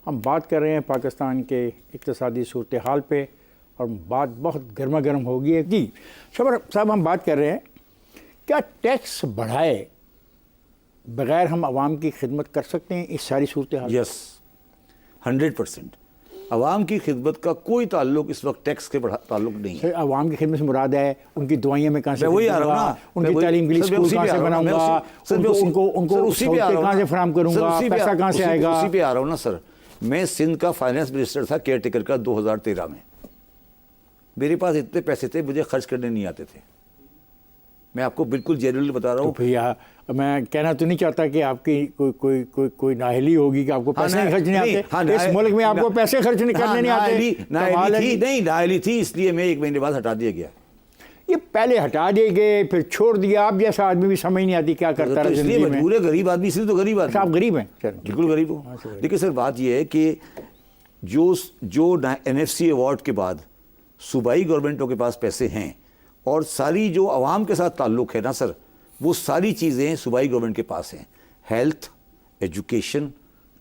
हम बात कर रहे हैं पाकिस्तान के इक़्तिसादी सूरत हाल पे और बात बहुत गर्मा गर्म हो गई है। जी शबर साहब, हम बात कर रहे हैं क्या टैक्स बढ़ाए बग़ैर हम आवाम की खिदमत कर सकते हैं इस सारी सूरत हाल? यस, 100%। आवाम की खिदमत का कोई ताल्लुक इस वक्त टैक्स के ताल्लुक नहीं है। आवाम की खिदमत से मुराद है उनकी दवाइयाँ में कहाँ से, वही आ रहा हूँ ना, उनकी तालीम के लिए स्कूल कहाँ से बनाऊंगा, उनको सहूलतें कहाँ से फराहम करूँगा, पैसा कहाँ से आएगा? उसी पे आ रहा हूँ ना सर। मैं सिंध का फाइनेंस मिनिस्टर था केयर टेकर का 2013 में। मेरे पास इतने पैसे थे, मुझे खर्च करने नहीं आते थे। मैं आपको बिल्कुल जेन्युइनली बता रहा हूँ। तो भैया मैं कहना तो नहीं चाहता कि आपकी कोई नाहली होगी कि आपको पैसे नहीं खर्चने आते। इस मुल्क में आपको पैसे खर्च करने नहीं आते। नाहली थी, इसलिए मैं 1 महीने बाद हटा दिया गया। ये पहले हटा दिए गए, फिर छोड़ दिया। आप जैसा आदमी भी समझ नहीं आती क्या करता है। इसलिए मजबूर है, गरीब आदमी, इसलिए तो गरीब आदमी। आप गरीब हैं सर? बिल्कुल गरीब हूँ। देखिए सर, बात यह है कि जो NFC अवार्ड के बाद सूबाई गवर्नमेंटों के पास पैसे हैं और सारी जो आवाम के साथ ताल्लुक़ है ना सर, वो सारी चीज़ें सूबाई गवर्नमेंट के पास हैं। Health, education,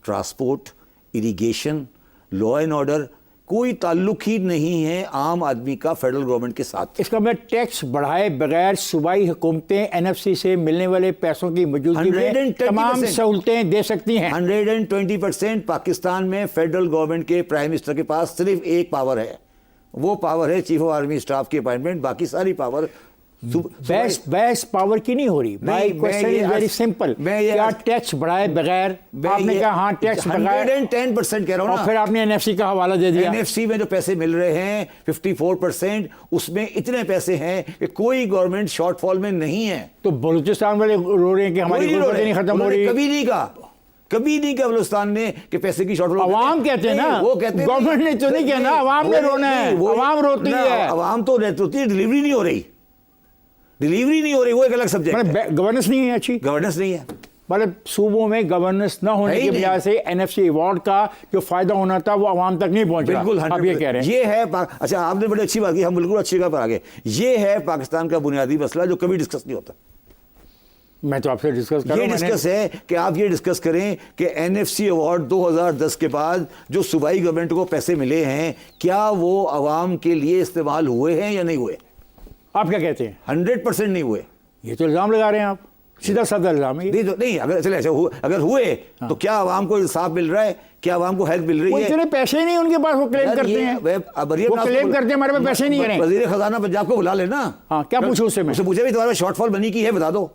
transport, irrigation, law and order, कोई ताल्लुक ही नहीं है आम आदमी का फेडरल गवर्नमेंट के साथ। इसका मतलब टैक्स बढ़ाए बगैर सूबाई हुकूमतें NFC से मिलने वाले पैसों की मौजूदगी में तमाम सहूलतें दे सकती हैं। 120% पाकिस्तान में फेडरल गवर्नमेंट के प्राइम मिनिस्टर के पास सिर्फ एक पावर है, वो पावर है चीफ ऑफ आर्मी स्टाफ की अपॉइंटमेंट। बाकी सारी पावर बहस पावर की नहीं हो रही। My question is very simple. क्या टैक्स बढ़ाए बगैर? आपने कहा हाँ टैक्स बढ़ाए, 110% कह रहा हूँ ना। और फिर आपने NFC का हवाला दे दिया। NFC में जो पैसे मिल रहे हैं 54%, उसमें इतने पैसे हैं कि कोई गवर्नमेंट शॉर्टफॉल में नहीं है। तो बलूचिस्तान वाले रो रहे हैं कि हमारी गुर्बत नहीं खत्म हो रही। कभी नहीं कहा बलूचिस्तान ने कि पैसे की शॉर्टफॉल। अवाम कहते हैं ना, वो कहते हैं गवर्नमेंट ने तो नहीं कहना, अवाम ने रोना है। अवाम रोती है, अवाम तो रोती है। डिलीवरी नहीं हो रही, वो एक अलग सब्जेक्ट है। गवर्नेंस नहीं है, अच्छी गवर्नेंस नहीं है। मतलब सूबों में गवर्नेंस न होने की वजह से NFC अवार्ड का जो फायदा होना था वो आवाम तक नहीं पहुंच रहा। बिल्कुल, आप ये कह रहे हैं। ये है अच्छा, आपने बड़ी अच्छी बात की, हम बिल्कुल अच्छी जगह पर आ गए। ये है पाकिस्तान का बुनियादी मसला जो कभी डिस्कस नहीं होता। मैं तो आपसे डिस्कस कर रहा हूं। ये डिस्कस है कि आप ये डिस्कस करें कि NFC अवार्ड 2010 के बाद जो सूबाई गवर्नमेंट को पैसे मिले हैं, क्या वो आवाम के लिए इस्तेमाल हुए हैं या नहीं हुए? आप क्या कहते हैं? 100% नहीं हुए। ये तो इल्जाम लगा रहे हैं आप, सीधा साधा इल्जाम है। नहीं, अगर चले ऐसे अगर हुए तो क्या आवाम को इंसाफ मिल रहा है? क्या आवाम को हेल्प मिल रही है? इतने पैसे नहीं उनके पास, वो क्लेम करते हैं। वो क्लेम करते हैं हमारे पास पैसे नहीं है। वजीर खजाना पंजाब को बुला लेना। हाँ, क्या पूछो उससे? मैं पूछे भी तुम्हारे शॉर्टफॉल बनी की है, बता दो,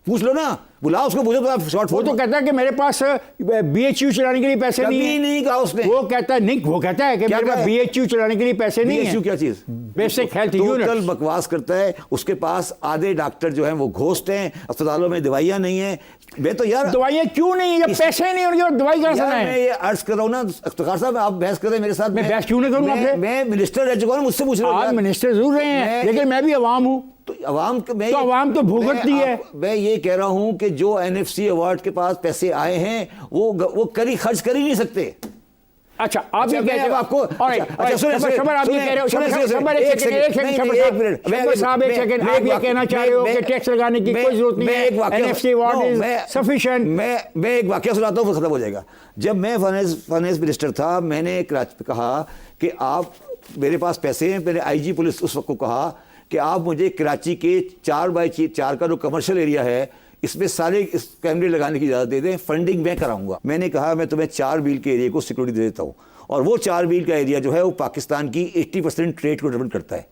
पूछ लो ना, बुलाओ उसको, पूछो तो शॉर्टफॉल। वो तो कहता है कि मेरे पास BHU चलाने के लिए पैसे नहीं है। नहीं कहा उसने। वो कहता है नहीं, वो कहता है कि मेरे पास BHU चलाने के लिए पैसे नहीं है। BHU क्या चीज? Basic health unit. टोटल बकवास करता है। उसके पास आधे डॉक्टर जो हैं वो घोस्ट हैं, अस्पतालों में दवाइयां नहीं है। मैं तो यार, दवाइयां क्यों नहीं है जब पैसे नहीं उनके, और दवाई कहां से लाएं? मैं ये अर्ज कर रहा हूं ना इफ्तिखार साहब, आप बहस कर रहे हैं मेरे साथ। मैं बहस क्यों नहीं करूंगा आपसे? मैं मिनिस्टर रह चुका हूं, मुझसे पूछ रहे हो। आप मिनिस्टर जरूर रहे हैं, लेकिन मैं भी अवाम हूं। तो अवाम तो भुगतती है। मैं ये कह रहा हूं कि जो NFC अवार्ड के पास पैसे आए हैं वो खर्च कर ही नहीं सकते। अच्छा, आप ये कहते हो आपको। आप ये कह रहे हो साहब, एक सेकंड, आप ये कहना चाह रहे हो कि टैक्स लगाने की कोई जरूरत नहीं है, NFC अवार्ड इज सफिशिएंट। मैं एक वाकया सुनाता हूं, खत्म हो जाएगा। जब मैं फाइनेंस मिनिस्टर था, मैंने कहा कि आप, मेरे पास पैसे हैं। मैंने IG पुलिस उस वक्त को कहा कि आप मुझे कराची के 4x4 का जो कमर्शियल एरिया है, इसमें सारे इस कैमरे लगाने की इजाज़त दे दें, फंडिंग मैं कराऊंगा। मैंने कहा मैं तुम्हें 4 मील के एरिया को सिक्योरिटी दे देता हूँ, और वो 4 मील का एरिया जो है वो पाकिस्तान की 80% ट्रेड को रिप्रेजेंट करता है।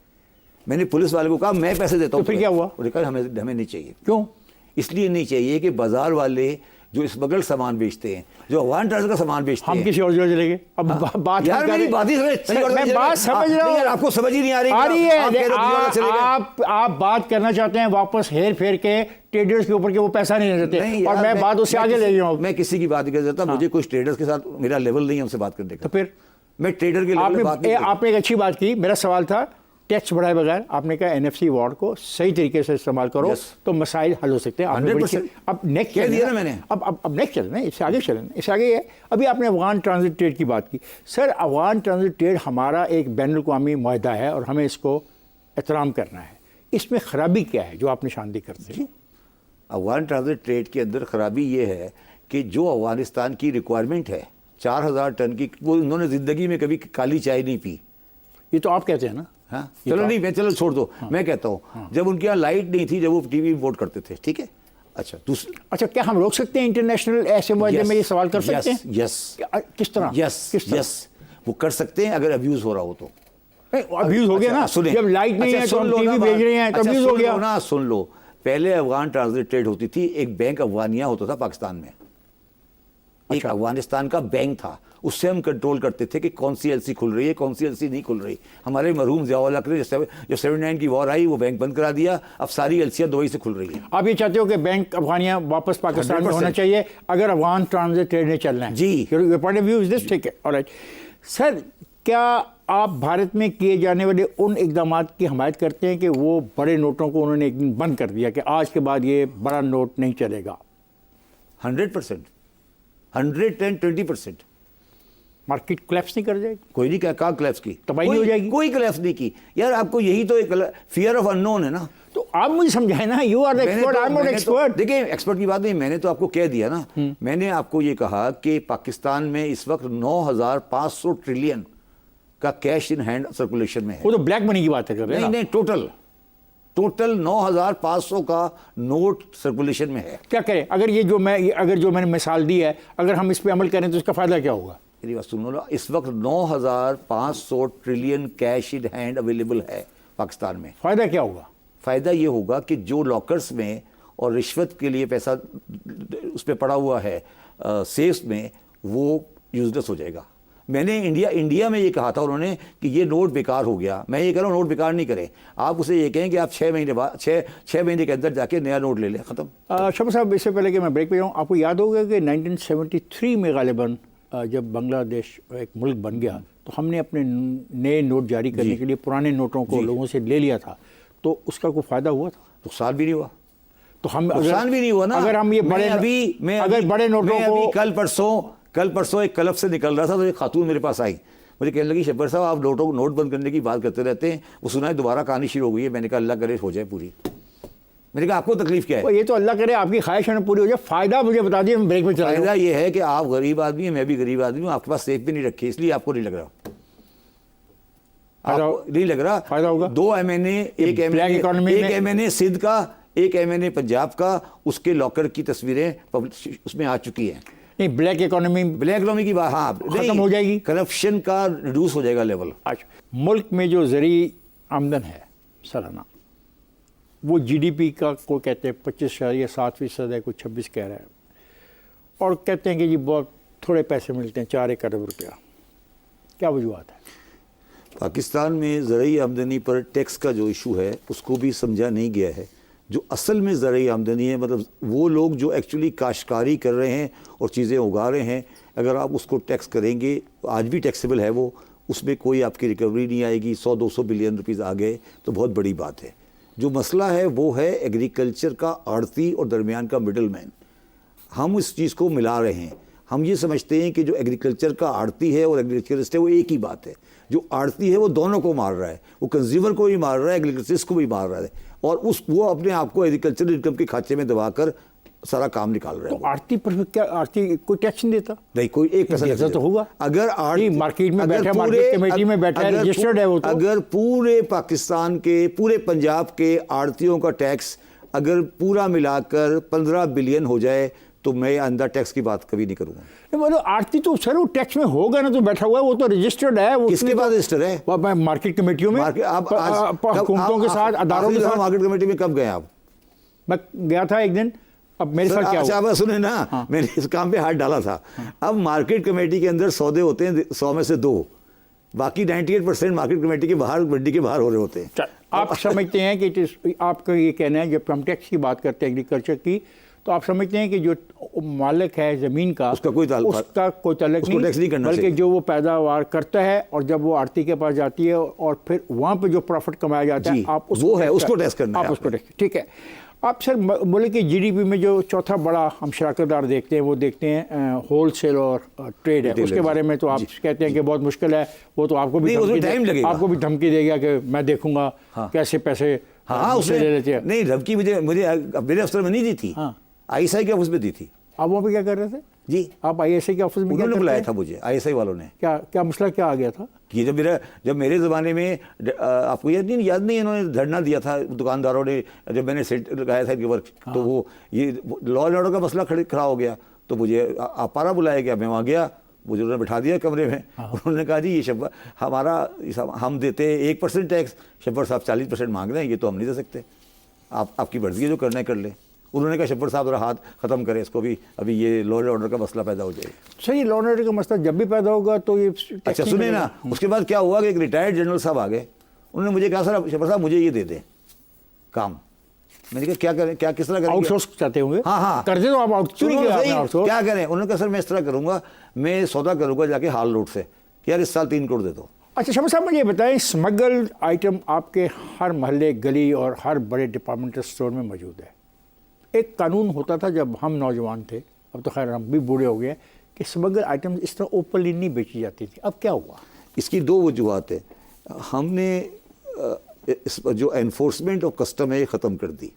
मैंने पुलिस वाले को कहा मैं पैसे देता हूँ। तो फिर क्या हुआ? उन्होंने कहा हमें नहीं चाहिए। क्यों? इसलिए नहीं चाहिए कि बाजार वाले जो स्मगल सामान बेचते हैं, जो अवान ट्रांसफर का सामान बेचते हैं, हम किसी और जगह चलेंगे। अब बात यार मेरी बात ही मैं बात समझ रहा हूँ, आपको समझ ही नहीं आ रही है। आप बात करना चाहते हैं वापस हेर फेर के ट्रेडर्स के ऊपर के वो पैसा नहीं देते, और मैं बात उससे आगे ले जाऊँ। मैं किसी की बात नहीं कर सकता। मुझे कुछ ट्रेडर्स के साथ मेरा लेवल नहीं है उनसे बात करने का। तो फिर मैं ट्रेडर के लेवल पे बात नहीं। आपने एक अच्छी बात की। मेरा सवाल था टैक्स बढ़ाए बगैर, आपने कहा NFC अवार्ड को सही तरीके से इस्तेमाल करो तो मसाइल हल हो सकते हैं। 100%। अब नेक्स्ट कह दिया ना मैंने। अब नेक्स्ट चलना है, इससे आगे चलना, इससे आगे है। अभी आपने अफगान ट्रांजिट ट्रेड की बात की। सर, अफगान ट्रांजिट ट्रेड हमारा एक बैनुल-अक़वामी मुआहदा है और हमें इसको एहतराम करना है। इसमें खराबी क्या है जो आप निशानदेही करते हैं? अफगान ट्रांजिट ट्रेड के अंदर खराबी ये है कि जो अफगानिस्तान की रिक्वायरमेंट है 4,000 टन की, वो उन्होंने जिंदगी में कभी काली चाय नहीं पी। ये तो आप कहते हैं ना। हाँ चलो नहीं, मैं चलो छोड़ दो। मैं कहता हूँ जब उनके यहाँ लाइट नहीं थी, जब वो टीवी वोट करते थे, ठीक है। अच्छा अच्छा, क्या हम रोक सकते हैं इंटरनेशनल ऐसे मुद्दे में ये सवाल कर सकते हैं? यस। किस तरह? यस वो कर सकते हैं अगर अब्यूज हो रहा हो तो। अब्यूज हो गया ना, सुने, जब लाइट नहीं है तो हम टीवी भेज रहे हैं तो अब्यूज हो गया ना। सुन लो, पहले अफगान ट्रांजिट ट्रेड होती थी, एक बैंक अफगानिया होता था पाकिस्तान में, एक अफगानिस्तान का बैंक था, उससे हम कंट्रोल करते थे कि कौन सी एलसी खुल रही है, कौन सी एलसी नहीं खुल रही। हमारे मरहूम ज़ियाउल हक ने जब 79 की वॉर आई, वो बैंक बंद करा दिया, अब सारी एलसियाँ दुबई से खुल रही है। आप ये चाहते हो कि बैंक अफगानिया वापस पाकिस्तान में होना चाहिए अगर अफगान ट्रांजिट ट्रेड नहीं चलना है? जी। Point of view is this, ठीक है, ऑलराइट। सर, क्या आप भारत में किए जाने वाले उन इकदाम की हमायत करते हैं कि वो बड़े नोटों को उन्होंने एक दिन बंद कर दिया कि आज के बाद ये बड़ा नोट नहीं चलेगा? 100%, 120%। मार्केट क्लैप्स नहीं कर जाएगी? कोई नहीं, कहाँ क्लैप्स की? तबाही नहीं हो जाएगी? कोई क्लैप्स नहीं की यार। आपको यही तो एक फियर ऑफ अननोन है ना। तो आप मुझे समझाए ना, you are the expert, I am not expert. देखिए, एक्सपर्ट की बात नहीं, मैंने तो आपको कह दिया ना। मैंने आपको ये कहा कि पाकिस्तान में इस वक्त 9,500 ट्रिलियन का कैश इन हैंड सर्कुलेशन में है। वो तो ब्लैक मनी की बात कर रहे हैं। नहीं, टोटल 9,500 का नोट सर्कुलेशन में है। क्या करें? अगर ये जो मैंने मिसाल दी है, अगर हम इस पे अमल करें तो इसका फायदा क्या होगा? मेरी बात सुन लो, इस वक्त 9,500 trillion cash in hand available है पाकिस्तान में। फायदा क्या होगा? फायदा ये होगा कि जो लॉकर्स में और रिश्वत के लिए पैसा उस पर पड़ा हुआ है सेफ्स में, वो यूजलेस हो जाएगा। मैंने इंडिया में ये कहा था उन्होंने कि ये नोट बेकार हो गया। मैं ये कह रहा हूँ, नोट बेकार नहीं करें। आप उसे ये कहें कि आप 6 महीने बाद 6 महीने के अंदर जाके नया नोट ले लें, ख़त्म। शफा साहब, इससे पहले कि मैं ब्रेक पे जाऊँ, आपको याद होगा कि 1973 में गालिबन जब बांग्लादेश एक मुल्क बन गया तो हमने अपने नए नोट जारी करने के लिए पुराने नोटों को लोगों से ले लिया था, तो उसका कोई फायदा हुआ था? नुकसान भी नहीं हुआ। तो हम नुकसान भी नहीं हुआ ना। अगर हम ये बड़े बड़े नोटों को कल परसों एक क्लब से निकल रहा था तो एक खातून मेरे पास आई, मुझे कहने लगी, शब्बर साहब आप नोट बंद करने की बात करते रहते हैं, वो सुना है दोबारा कहानी शुरू हो गई है। मैंने कहा अल्लाह करे हो जाए पूरी। मैंने कहा आपको तकलीफ क्या है? ये तो अल्लाह करे आपकी ख्वाहिश पूरी हो जाए। फायदा मुझे बता दिए, मैं ब्रेक में चला। फायदा ये है कि आप गरीब आदमी हैं, मैं भी गरीब आदमी हूँ, आपके पास सेफ भी नहीं रखी, इसलिए आपको नहीं लग रहा। नहीं लग रहा फायदा होगा। 2 MNA, एक MNA सिंध का, एक MNA पंजाब का, उसके लॉकर की तस्वीरें उसमें आ चुकी हैं। नहीं, ब्लैक इकोनॉमी की बात, हाँ, खत्म हो जाएगी। करप्शन का रिड्यूस हो जाएगा लेवल। अच्छा, मुल्क में जो ज़री आमदन है सालाना, वो GDP का कोई कहते हैं 25 या 7% है, कोई 26 कह रहा है, और कहते हैं कि जी बहुत थोड़े पैसे मिलते हैं, 4 अरब रुपया। क्या वजूहत है? पाकिस्तान में ज़रूरी आमदनी पर टैक्स का जो इशू है उसको भी समझा नहीं गया है। जो असल में ज़रूरी आमदनी है, मतलब वो लोग जो एक्चुअली काश्तकारी कर रहे हैं और चीज़ें उगा रहे हैं, अगर आप उसको टैक्स करेंगे, आज भी टैक्सेबल है वो, उसमें कोई आपकी रिकवरी नहीं आएगी। 100-200 बिलियन रुपीज़ आ गए तो बहुत बड़ी बात है। जो मसला है वो है एग्रीकल्चर का आड़ती और दरमियान का मिडल मैन। हम इस चीज़ को मिला रहे हैं। हम ये समझते हैं कि जो एग्रीकल्चर का आड़ती है और एग्रीकल्चरिस्ट है वो एक ही बात है। जो आड़ती है वो दोनों को मार रहा है, वो कंज्यूमर को भी मार रहा है, एग्रीकल्चरिस्ट को भी मार रहा है, और वो अपने आप को एग्रीकल्चर इनकम के खाते में दबाकर सारा काम निकाल रहा है। तो आड़ती पर क्या, आड़ती कोई टैक्स नहीं देता? नहीं, कोई एक पैसा देता तो होगा। अगर मार्केट में बैठा, मार्केट कमेटी में बैठा, रजिस्टर्ड है वो तो। अगर पूरे पाकिस्तान के, पूरे पंजाब के आड़तियों का टैक्स अगर पूरा मिलाकर 15 बिलियन हो जाए तो मैं अंदर टैक्स की बात कभी नहीं करूंगा। मतलब आड़ती तो सर वो टैक्स में होगा ना, तो बैठा हुआ है, वो तो रजिस्टर्ड है। वो किसके पास रजिस्टर है? मार्केट कमेटियों में, हुकूमतों के साथ, अदारों के साथ। मार्केट कमेटी में कब गए आप? मैं गया था एक दिन। अब मेरे साथ क्या हुआ? आप सुने ना, मैंने इस काम पे हाथ डाला था। अब मार्केट कमेटी के अंदर सौदे होते हैं 100 में से 2, बाकी 98% मार्केट कमेटी के बाहर, मंडी के बाहर हो रहे होते हैं। आप समझते हैं कि आपका ये कहना है, जब हम टैक्स की बात करते हैं एग्रीकल्चर की, तो आप समझते हैं कि जो मालिक है ज़मीन का, उसका कोई ताल्लुक नहीं, बल्कि जो वो पैदावार करता है और जब वो आड़ती के पास जाती है और फिर वहाँ पे जो प्रॉफिट कमाया जाता है, आप उसको टैक्स करना है। उसको टैक्स, ठीक है। आप सर बोले कि GDP में जो चौथा बड़ा हम शराकतदार देखते हैं, वो देखते हैं होलसेल और ट्रेड है। उसके बारे में तो आप कहते हैं कि बहुत मुश्किल है, वो तो आपको भी धमकी देगा कि मैं देखूंगा कैसे पैसे उसने ले लेते हैं। नहीं, धमकी मुझे मेरे अफसर में नहीं दी थी, ISI के ऑफिस में दी थी। आप वहाँ पे क्या कर रहे थे? जी आप आईएसआई के ऑफिस में क्या उन्होंने करते बुलाया हैं? था मुझे, आईएसआई वालों ने। क्या क्या मसला क्या आ गया था? कि जब मेरे ज़माने में आपको याद नहीं इन्होंने धरना दिया था दुकानदारों ने, जब मैंने सेट लगाया था इनके वर्क, तो वो ये लॉ एंड ऑर्डर का मसला खड़ा हो गया, तो मुझे आपारा बुलाया गया, मैं वहाँ गया, मुझे उन्होंने बिठा दिया कमरे में। उन्होंने कहा जी ये हम देते 1% टैक्स, शब्बर साहब 40% मांग रहे हैं, ये तो हम नहीं दे सकते, आपकी मर्जी है, जो करना है कर ले। उन्होंने कहा शब्बर साहब जरा हाथ ख़त्म करें इसको भी, अभी ये लॉ एंड ऑर्डर का मसला पैदा हो जाएगा। सही, लॉ एंड ऑर्डर का मसला जब भी पैदा होगा तो ये अच्छा सुने ना, उसके बाद क्या हुआ कि एक रिटायर्ड जनरल साहब आ गए, उन्होंने मुझे कहा सर शब्बर साहब मुझे ये दे दें काम। मैंने कहा क्या करें, क्या किस तरह करें? आउटसोर्स चाहते होंगे? हाँ कर दे तो आप आउटसोर्स क्या करें? उन्होंने कहा सर मैं इस तरह करूंगा, मैं सौदा करूंगा जाके हाल रोड से कि यार इस साल 3 करोड़ दे दो। अच्छा शब्बर साहब मुझे ये बताएं, स्मगल्ड आइटम आपके हर मोहल्ले, गली और हर बड़े डिपार्टमेंटल स्टोर में मौजूद है। एक कानून होता था जब हम नौजवान थे, अब तो खैर हम भी बूढ़े हो गए, कि स्मगल आइटम इस तरह ओपनली नहीं बेची जाती थी। अब क्या हुआ? इसकी 2 वजूहत है। हमने इस जो एनफोर्समेंट ऑफ कस्टम है ये ख़त्म कर दी।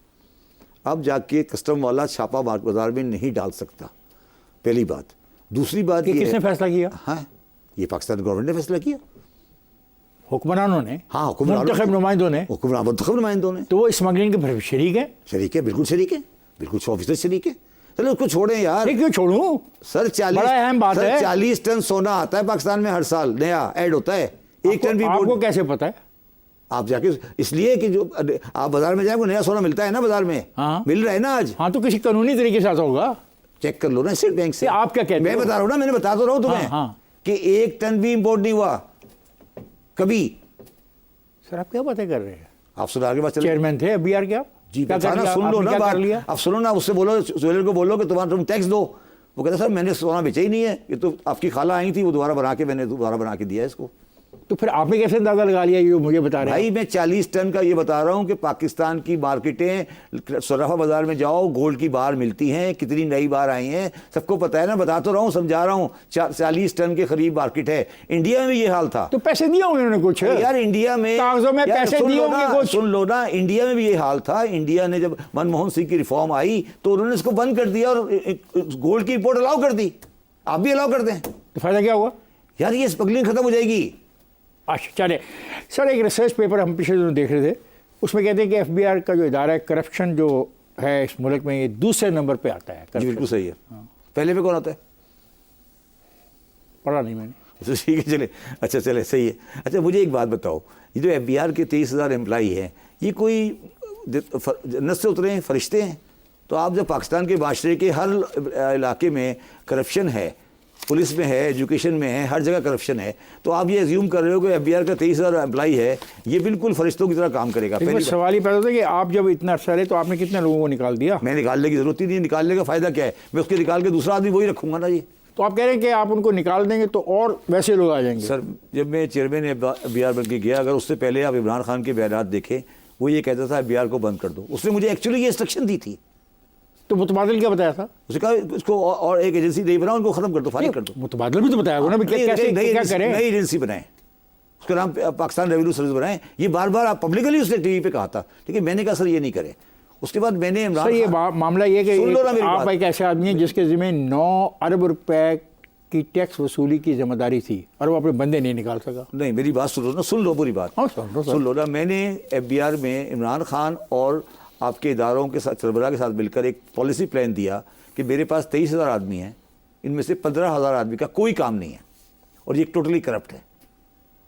अब जाके कस्टम वाला छापा बाज़ार में नहीं डाल सकता, पहली बात। दूसरी बात ये किसने फैसला किया? हाँ, ये पाकिस्तान गवर्नमेंट ने फैसला किया, हुक्मरानों ने। हाँ हुक्मरानों, मुंतखब नुमाइंदों ने। मुंतखब नुमाइंदों ने। तो वो स्मगलिंग के शरीक है? शरीक है, बिल्कुल शरीक है, बिल्कुल 100% शरीक है। चलो उसको छोड़ें यार। क्यों छोड़ूं सर? 40 टन सोना आता है पाकिस्तान में हर साल, नया ऐड होता है। 1 टन भी आपको कैसे पता है? आप जाके, इसलिए कि जो आप बाजार में जाए वो नया सोना मिलता है ना बाजार में। हाँ। मिल रहा है ना आज। हाँ तो किसी कानूनी तरीके से आता होगा, चेक कर लो ना स्टेट बैंक से। आप क्या कहते हो? मैं बता रहा हूँ ना, मैंने बता तो रहा हूँ तुम्हें। हाँ। कि 1 टन भी इंपोर्ट नहीं हुआ कभी। सर आप क्या बातें कर रहे हैं? आप सुधार के बाद चले चेयरमैन थे अबीआर के आप? जी क्या कर लिया? सुन लो आपने ना क्या बात। कर लिया? आप सुनो ना, उससे बोलो, ज्वेलर को बोलो कि तुम टैक्स दो। वो कहता सर मैंने सोना बेचा ही नहीं है, ये तो आपकी खाला आई थी, वो मैंने दोबारा बना के दिया इसको। तो फिर आपने कैसे अंदाजा लगा लिया ये मुझे बता रहे हैं? भाई मैं 40 टन का ये बता रहा हूँ कि पाकिस्तान की मार्केटें, सराफा बाजार में जाओ, गोल्ड की बार मिलती हैं, कितनी नई बार आई हैं, सबको पता है ना। बता तो रहा हूँ, समझा रहा हूँ। 40 टन के करीब मार्केट है। इंडिया में ये हाल था। तो पैसे दिए होंगे उन्होंने कुछ यार इंडिया में कागजों में पैसे दिए होंगे कुछ। सुन लो ना, इंडिया में भी ये हाल था। इंडिया ने जब मनमोहन सिंह की रिफॉर्म आई तो उन्होंने इसको बंद कर दिया और गोल्ड की इंपोर्ट अलाउ कर दी। आप भी अलाउ कर दें तो फायदा क्या हुआ? यार, ये स्मगलिंग खत्म हो जाएगी। अच्छा चले सर, एक रिसर्च पेपर हम पिछले दिनों देख रहे थे, उसमें कहते हैं कि एफबीआर का जो इदारा है, करप्शन जो है इस मुल्क में, ये दूसरे नंबर पे आता है। जी बिल्कुल सही है। पहले पे कौन आता है? पढ़ा नहीं मैंने। तो ठीक है, चले, अच्छा चले, सही है। अच्छा मुझे एक बात बताओ, ये जो एफबीआर के 23,000 एम्प्लाई हैं, ये कोई जन्नत से उतरे हैं, फरिश्ते हैं? तो आप जब पाकिस्तान के माशरे के हर इलाके में करप्शन है, पुलिस में है, एजुकेशन में है, हर जगह करप्शन है, तो आप ये अज्यूम कर रहे हो कि एफबीआर का 23,000 एम्प्लाई है, ये बिल्कुल फरिश्तों की तरह काम करेगा? पहले सवाल ही पैदा होता है कि आप जब इतना अर्सा रहे तो आपने कितने लोगों को निकाल दिया? मैं निकालने की जरूरत ही नहीं, निकालने का फायदा क्या है? मैं उसके निकाल के दूसरा आदमी वही रखूंगा ना जी। तो आप कह रहे हैं कि आप उनको निकाल देंगे तो और वैसे लोग आ जाएंगे? सर जब मैं चेयरमैन एफबीआर बन के गया, अगर उससे पहले आप इमरान खान के बयान देखें, वो ये कहता था एफबीआर को बंद कर दो। उसने मुझे एक्चुअली ये इंस्ट्रक्शन दी थी। तो मुतबादल क्या बताया था? उसने कहा इसको और एक एजेंसी नहीं बनाओ, उनको खत्म कर दो, फारिग कर दो। मुतबादल भी तो बताया होगा ना, कैसे क्या करें? नई एजेंसी बनाए, उसका नाम पाकिस्तान रेवेन्यू सर्विस बनाए। ये बार बार आप पब्लिकली उसने टीवी पे कहा था, ठीक है। मैंने कहा सर ये नहीं करे। उसके बाद मैंने इमरान सर ये मामला ये कि आप बात। एक ऐसे आदमी हैं जिसके जिम्मे 9 अरब रुपए की टैक्स वसूली की जिम्मेदारी थी और वो अपने बंदे नहीं निकाल सका। नहीं, मेरी बात सुन लो ना, सुन लो पूरी बात। हाँ, सुन लो ना। मैंने एफबीआर में इमरान खान और आपके इदारों के साथ, सरबराह के साथ मिलकर एक पॉलिसी प्लान दिया कि मेरे पास 23,000 आदमी हैं, इनमें से 15,000 आदमी का कोई काम नहीं है और ये टोटली करप्ट है।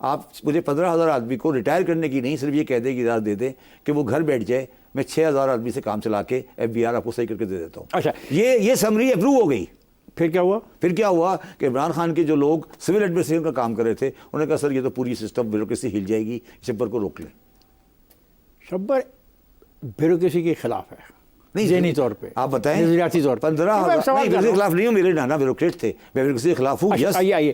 आप मुझे 15,000 आदमी को रिटायर करने की नहीं, सिर्फ ये कह दे कि इजाज़त दे दे कि वो घर बैठ जाए, मैं 6,000 आदमी से काम चला के एफबीआर आपको सही करके दे देता हूँ। अच्छा, ये समरी अप्रूव हो गई। फिर क्या हुआ? फिर क्या हुआ कि इमरान खान के जो लोग सिविल एडमिनिस्ट्रेशन का काम कर रहे थे, उन्होंने कहा सर ये तो पूरी सिस्टम ब्यूरोक्रेसी हिल जाएगी, शब्बर को रोक लें। शब्बर ब्यूरोक्रेसी के खिलाफ है नहीं, ज़हनी तौर पे, आप बताएं। नजरियाती तौर पे। 15,000 नहीं, मेरे खिलाफ नहीं हूँ, मेरे नाना ब्यूरोक्रेट थे, मैं ब्यूरोक्रेसी के खिलाफ हूँ। अच्छा, आइए